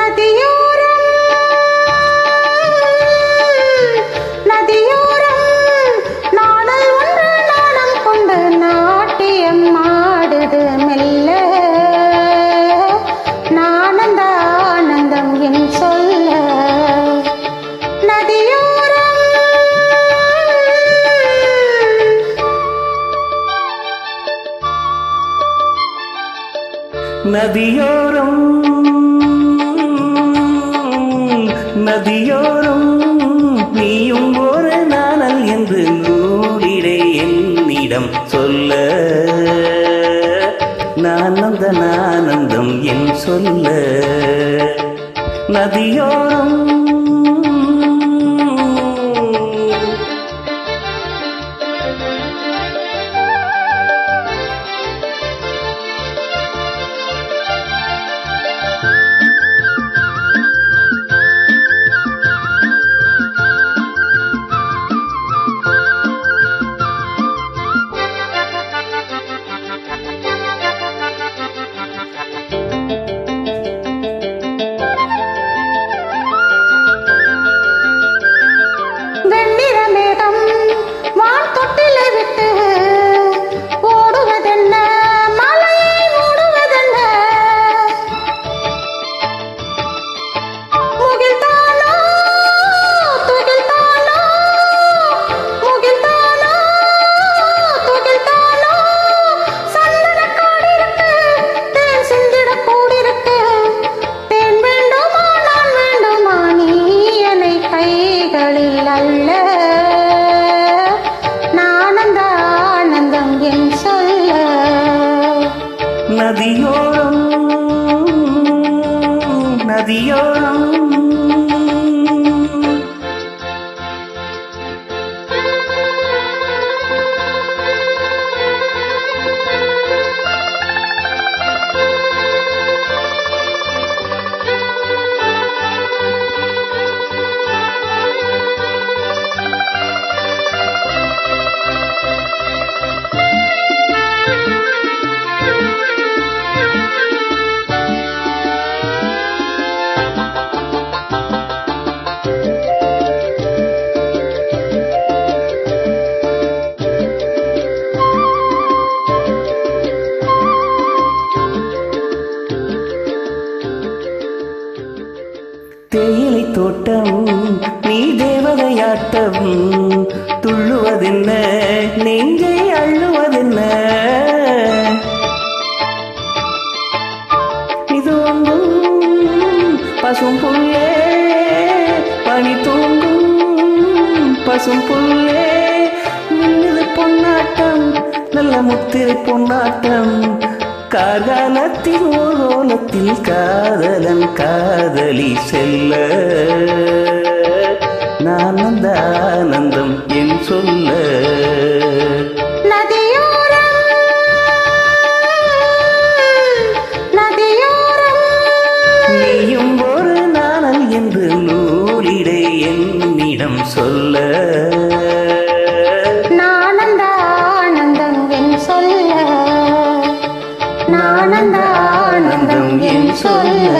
நதியோரம் நதியோரம் நாடல் ஒன்று நாணம் கொண்டு நாட்டியம் ஆடுது மெல்ல நானந்த ஆனந்தம் என் சொல்ல நதியோரம் நதியோரம் நதியோரம் நீயும் ஒரு நாணல் என்று நூலிடை என்னிடம் சொல்ல நானந்த ஆனந்தம் என் சொல்ல நதியோரம் நதியோரம் நதியோரம் தேயிலை தோட்டம் நீ தேவதையாட்டம் துள்ளுவதென்ன நெஞ்சை அள்ளுவதென்ன இது ஒன்றும் பசும் புல்லே பனி தூங்கும் பசும் புல்லே மின்னுது பொன்னாட்டம் நல்ல முத்திரை பொன்னாட்டம் கார்காலத்தில் ஓலத்தில் காதலன் காதலி செல்ல நானந்த ஆனந்தம் என் சொல்ல நதியோரம் நதியோரம் நீயும் ஒரு நாணல் என்று நூலிடை என்னிடம் சொல்ல நானந்த ஆனந்தம் என் சொல்ல நானந்த ஆனந்தம் என் சொல்ல